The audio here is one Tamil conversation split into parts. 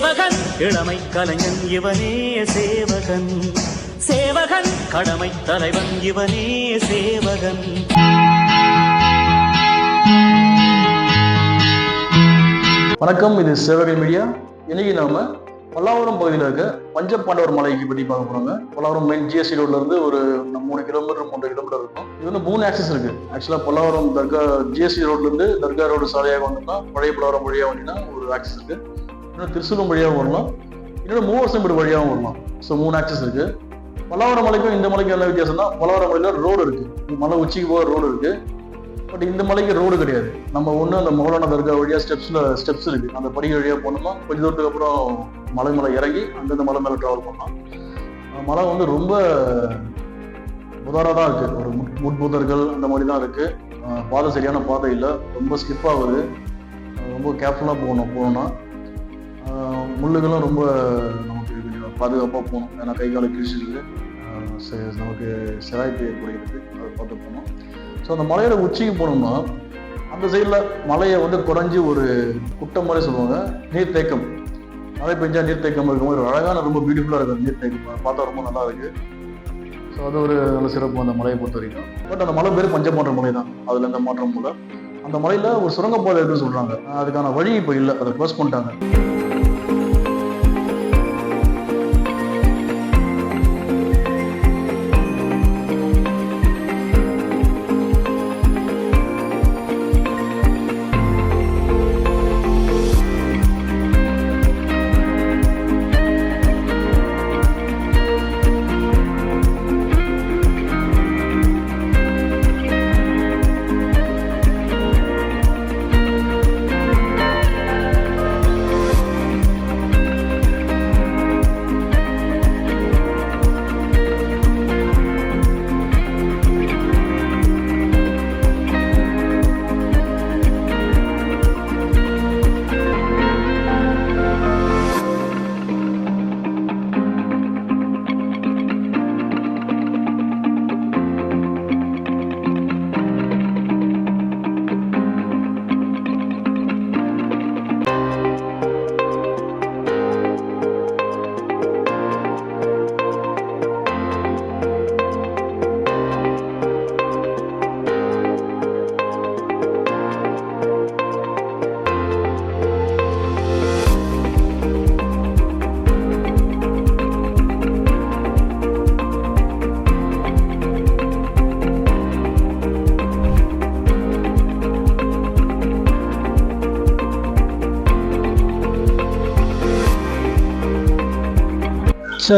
சேவகன் இளமை கலைஞன் இவனே சேவகன், சேவகன் கடமை தலைவன் இவனே சேவகன். வணக்கம், இது சேவகன் மீடியா. இன்னைக்கு நாம பல்லாவரம் பகுதியில் இருக்க பஞ்சபாண்டவர் மலைக்கு பற்றி பார்க்க போறாங்க. பல்லாவரம் மெயின் ஜிஎஸ்டி ரோட்ல இருந்து ஒரு 3 கிலோமீட்டர் 3 கிலோமீட்டர் இருக்கும். இது வந்து 3 ஆக்சஸ் இருக்கு. ஆக்சுவலா பல்லாவரம் தர்கா ஜிஎஸ்டி ரோட்ல இருந்து தர்கா ரோடு சாலையாக வந்தோம்னா பழைய பல்லாவரம் வழியாக வந்தீங்கன்னா ஒரு ஆக்சஸ் இருக்கு. இன்னொரு திருசூலம் வழியாகவும் வரலாம், இன்னொரு மூவரசம்பேடு வழியாகவும் வரலாம். ஸோ 3 ஆக்சஸ் இருக்கு. பல்லாவரம் மலைக்கும் இந்த மலைக்கும் என்ன வித்தியாசம்னா, பல்லாவரம் மலையில ரோடு இருக்கு, மலை உச்சிக்கு போகிற ரோடு இருக்கு. பட் இந்த மலைக்கு ரோடு கிடையாது. நம்ம ஒன்று அந்த மௌலானா தர்கா வழியாக ஸ்டெப்ஸ் இருக்கு, அந்த படி வழியாக போனோம்னா கொஞ்சம் தூரத்துக்கு அப்புறம் மலை இறங்கி அந்தந்த மலை மேலே ட்ராவல் பண்ணலாம். மலை வந்து ரொம்ப உதாரணம் தான் இருக்கு, ஒரு முட்புதர்கள் அந்த மாதிரி தான் இருக்கு. பாதை சரியான பாதை இல்லை, ரொம்ப ஸ்லிப் ஆகுது, ரொம்ப கேர்ஃபுல்லாக போகணும்னா முள்ளுகளும் ரொம்ப நமக்கு கொஞ்சம் பாதுகாப்பாக போகணும். ஏன்னா கை கால கிழிச்சிருக்கு, நமக்கு சிராய்ப்பு ஏற்படுகிறது, அதை பார்த்து போகணும். ஸோ அந்த மலையோட உச்சிக்கு போனோம்னா அந்த சைடில் மலையை வந்து குறைஞ்சி ஒரு குட்டை மாதிரி சொல்லுவாங்க, நீர்த்தேக்கம். மழை பெஞ்சா நீர்த்தேக்கம் இருக்கும், ஒரு அழகான ரொம்ப பியூட்டிஃபுல்லாக இருக்கும் நீர்த்தேக்கம், பார்த்தா ரொம்ப நல்லா இருக்கு. ஸோ அது ஒரு நல்ல சிறப்பு அந்த மலையை பொறுத்த வரைக்கும். பட் அந்த மலை பேர் பஞ்சபாண்டவர் மலை தான், அதில் எந்த மாற்றம் இல்லை. அந்த மலையில் ஒரு சுரங்கப்பாதை இருக்குன்னு சொல்கிறாங்க, அதுக்கான வழி இப்போ இல்லை, அதை க்ளோஸ் பண்ணிட்டாங்க.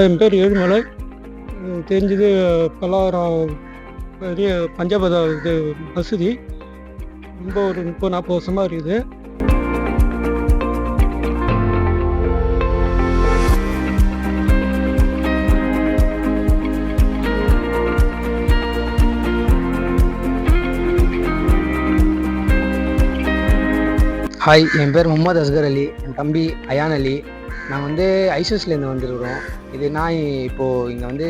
என் பேர் ஏழுமலை. தெரிஞ்சது பல்லாவரம் பெரிய பஞ்சபத இது மசூதி ரொம்ப ஒரு 30-40 வருஷமாக இருக்குது. ஹாய், என் பேர் முகமது அஸ்கர் அலி, என் தம்பி அயான் அலி. நான் வந்து ஐசஸ்லேருந்து வந்துருக்கிறோம். இது நான் இப்போது இங்கே வந்து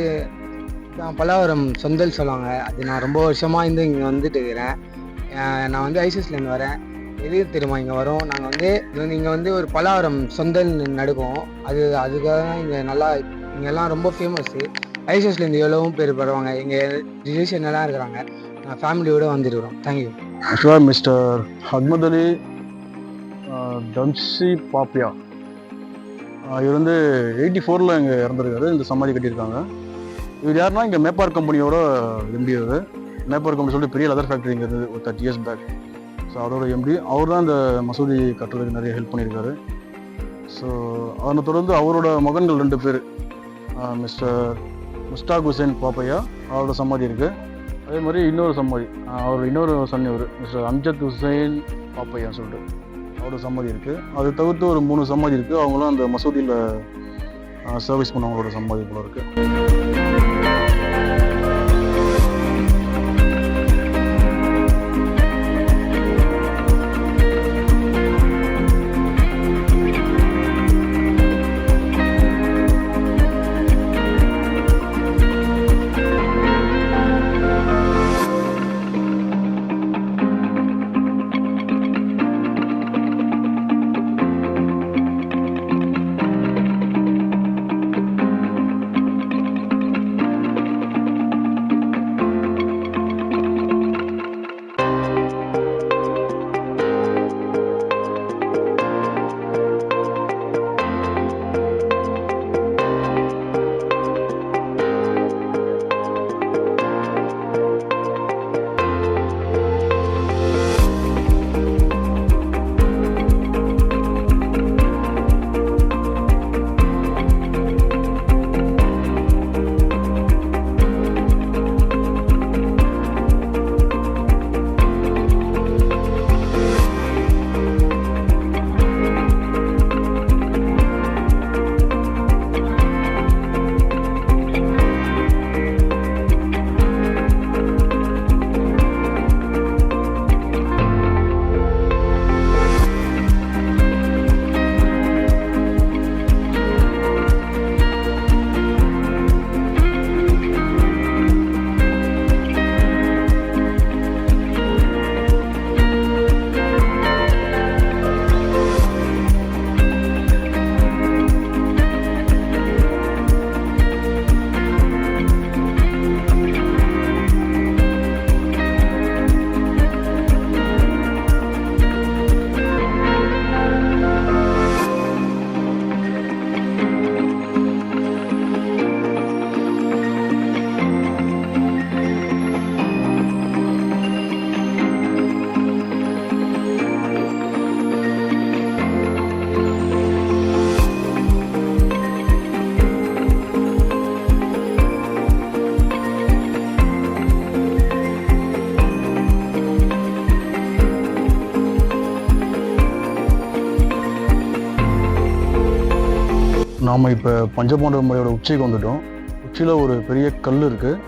பல்லாவரம் சொந்தல் சொல்லுவாங்க, அது நான் ரொம்ப வருஷமாக இங்கே வந்துட்டு இருக்கிறேன். நான் வந்து ஐசஸ்லேருந்து வரேன். எது தெரியுமா, இங்கே வரோம் நாங்கள் வந்து இங்கே வந்து ஒரு பல்லாவரம் சொந்தல் நடக்கும், அதுக்காக தான் இங்கே நல்லா இங்கெல்லாம் ரொம்ப ஃபேமஸ்ஸு. ஐசஸ்லேருந்து எவ்வளவும் பேர் படுவாங்க, எங்கள் ரிலேஷன் எல்லாம் இருக்கிறாங்க. நான் ஃபேமிலியோடு வந்துருக்கிறோம். தேங்க்யூ. ஆக்சுவலாக மிஸ்டர் அஹ்மத் அலி டம்சி பாப்பியா, இவர் வந்து 84 இங்கே இறந்துருக்காரு. இந்த சமாதி கட்டியிருக்காங்க. இவர் யாருன்னா இங்கே மேப்பார் கம்பெனியோட எம்டி. அவர் மேப்பார் கம்பெனி சொல்லிட்டு பெரிய லெதர் ஃபேக்ட்ரி இங்கே இருந்தது ஒரு 30 இயர்ஸ் பேக். ஸோ அதோட எம்டி அவர் தான் இந்த மசூதி கட்டுறதுக்கு நிறைய ஹெல்ப் பண்ணியிருக்காரு. ஸோ அதனை தொடர்ந்து அவரோட மகன்கள் 2 பேர், மிஸ்டர் முஸ்டாக் ஹுசைன் பாப்பையா, அவரோட சமாதி இருக்குது. அதே மாதிரி இன்னொரு சமாதி, அவரோட இன்னொரு சன் இவர் மிஸ்டர் அம்ஜத் ஹுசைன் பாப்பையான்னு சொல்லிட்டு அவரோட சமாதி இருக்குது. அது தவிர்த்து ஒரு 3 சமாதி இருக்குது. அவங்களும் அந்த மசூதியில் சர்வீஸ் பண்ணவங்களோட சமாதி போல இருக்குது. நாம் இப்போ பஞ்சபாண்டவ மலையோட உச்சிக்கு வந்துட்டோம். உச்சியில் ஒரு பெரிய கல் இருக்குது.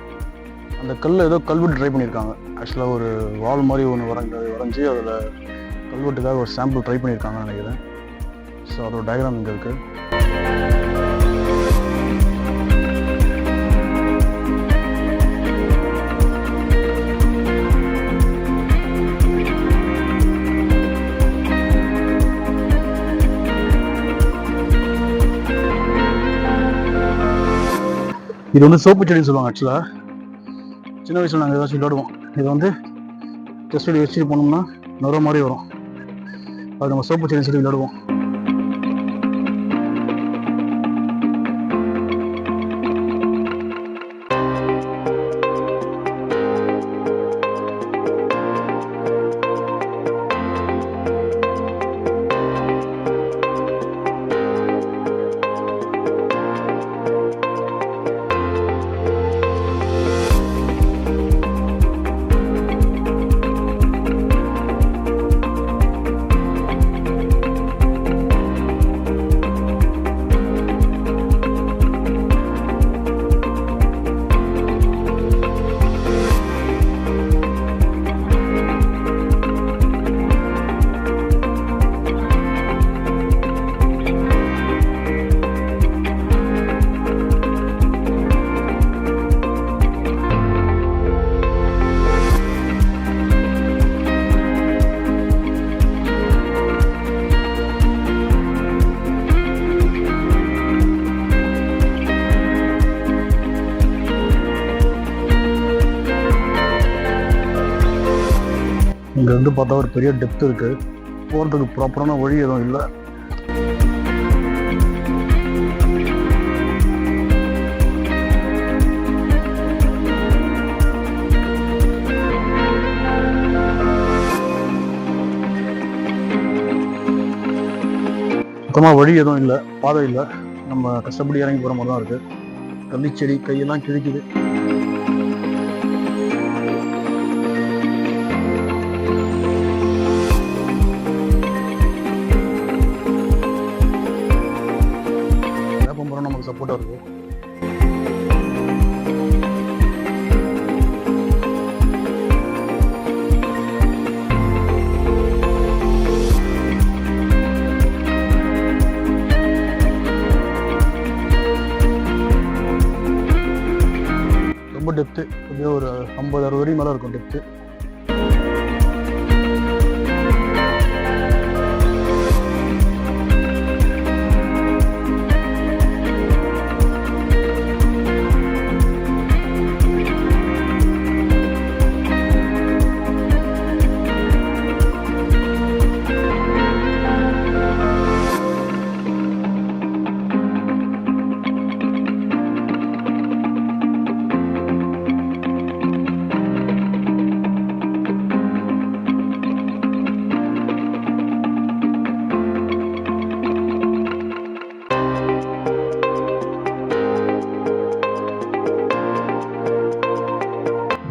அந்த கல்லில் ஏதோ கல்வெட்டு ட்ரை பண்ணியிருக்காங்க. ஆக்சுவலாக ஒரு வால் மாதிரி ஒன்று வரைஞ்சி அதில் கல்வெட்டுக்காக ஒரு சாம்பிள் ட்ரை பண்ணியிருக்காங்கன்னு நினைக்கிறேன். ஸோ அதோட டயக்ராம் இங்கே இருக்குது. இது வந்து சோப்பு செடின்னு சொல்லுவாங்க. ஆக்சுவலாக சின்ன வயசில் நாங்கள் ஏதாச்சும் விளையாடுவோம். இதை வந்து ஜஸ்ட் இப்படி வச்சுட்டு போனோம்னா நுர மாதிரி வரும். அது நம்ம சோப்பு செடின்னு சொல்லி விளையாடுவோம். இங்கே வந்து பார்த்தா ஒரு பெரிய டெப்த் இருக்குது. போகிறதுக்கு ப்ராப்பரான வழி எதுவும் இல்லை. சுத்தமாக வழி எதுவும் இல்லை, பாதை இல்லை. நம்ம கஷ்டப்படி இறங்கி போகிற மாதிரி தான் இருக்குது. கள்ளிச்செடி கையெல்லாம் கிழிக்குது. நமக்கு சப்போர்ட்டாக இருக்குது. ரொம்ப டெப்த்து, எப்படியோ ஒரு 50-60 அடி மேலே இருக்கும் டெப்த்து.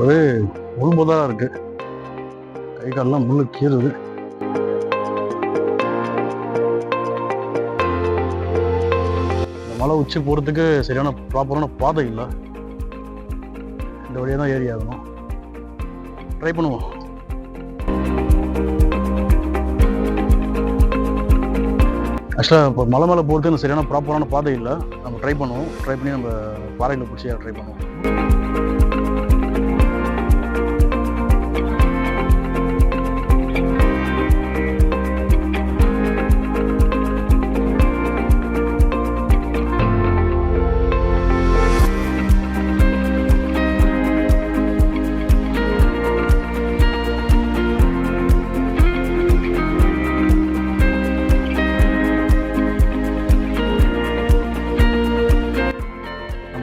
ஒரே முள்முதலாக இருக்குது. கை காலெல்லாம் முள்ளு கீறுது. இந்த மலை உச்சி போகிறதுக்கு சரியான ப்ராப்பரான பாதை இல்லை. இந்த வழியாக தான் ஏறி ஆகணும். ட்ரை பண்ணுவோம். ஆக்சுவலாக இப்போ மலை மேலே போகிறதுக்கு சரியான ப்ராப்பரான பாதை இல்லை. நம்ம ட்ரை பண்ணுவோம். ட்ரை பண்ணி நம்ம பாறையில் பிடிச்சி ட்ரை பண்ணுவோம்.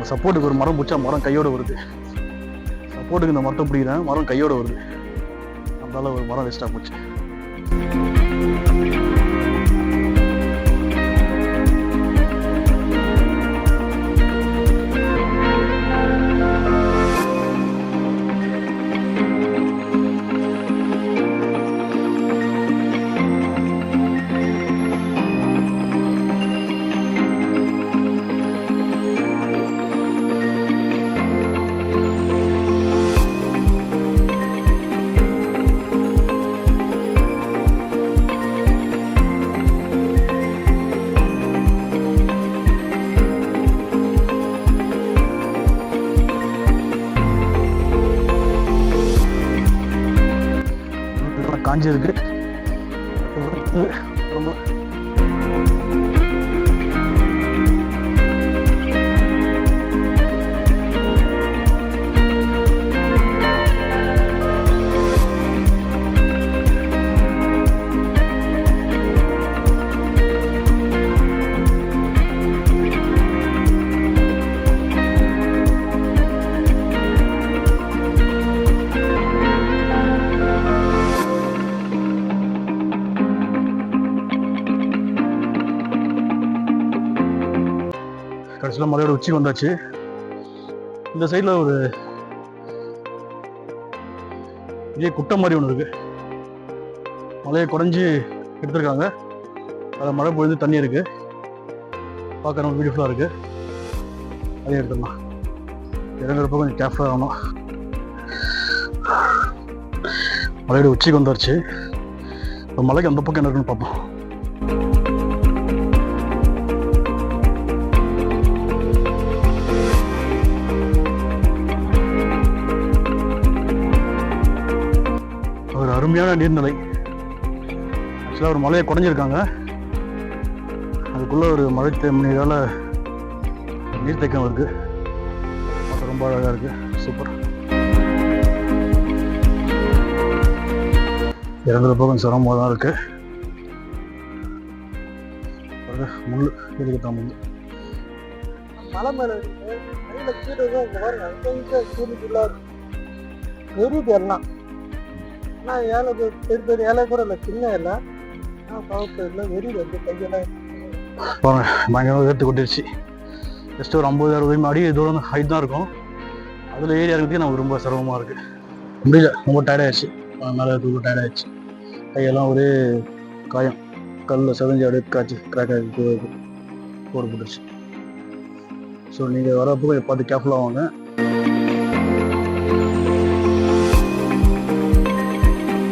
சப்போர்ட்டுக்கு ஒரு மரம் பிடிச்சா மரம் கையோடு வருது. சப்போர்ட்டுக்கு இந்த மரத்தை பிடிக்கிறேன், மரம் கையோடு வருது. நம்மளால ஒரு மரம் வேஸ்ட்டாக போச்சு. காஞ்சிருக்கு ரொம்ப. கடைசியில் மலையோட உச்சிக்கு வந்தாச்சு. இந்த சைடில் ஒரு பெரிய குட்டை மாதிரி ஒன்று இருக்கு. மலையை குறைஞ்சி எடுத்திருக்காங்க. அதில் மழை பொழுது தண்ணி இருக்கு. பார்க்க ரொம்ப பியூட்டிஃபுல்லாக இருக்கு. அதையும் எடுத்துடலாம். இறங்குறப்ப கொஞ்சம் கேர்ஃபுல்லாக ஆகணும். மலையோட உச்சிக்கு வந்தாச்சு. இப்போ மலைக்கு அந்த பக்கம் என்ன இருக்குன்னு பார்ப்போம். ஒரு அருமையான நீர்நிலை. ஆக்சுவலாக ஒரு மலையை குறைஞ்சிருக்காங்க. அதுக்குள்ள ஒரு மழை நீரால் நீர்த்தேக்கம் இருக்கு. பார்க்க ரொம்ப அழகாக இருக்கு. சூப்பர். இறங்குறப்போ கொஞ்சம் சிரமமாக தான் இருக்கு. முள் எதுக்கு முள். மலை மேலே இருக்கு. மலையில் கீழே வெறுது எல்லாம். ஆனால் ஏழை பெரிய பெரிய ஏழை கூட இல்லை, சின்ன ஏழை. ஆனால் வெறி வந்து கையெல்லாம் பயங்கரமாக உயர்த்து கொட்டிருச்சு. ஜஸ்ட் ஒரு 50-60 அடி தூரம் ஹைட் தான் இருக்கும். அதில் ஏறி இறங்கிறதுக்கு நமக்கு ரொம்ப சிரமமாக இருக்குது. முடியல, ரொம்ப டயர்டாகிடுச்சு. மேலே ரொம்ப டயர்டாகிடுச்சு. கையெல்லாம் ஒரே காயம். கல்லில் செதஞ்சி அப்படியே காய்ச்சி கிராக் ஆகி போட்டு போட்டுருச்சு. ஸோ நீங்கள் வரப்போ கொஞ்சம் பார்த்து கேர்ஃபுல்லாக வாங்க.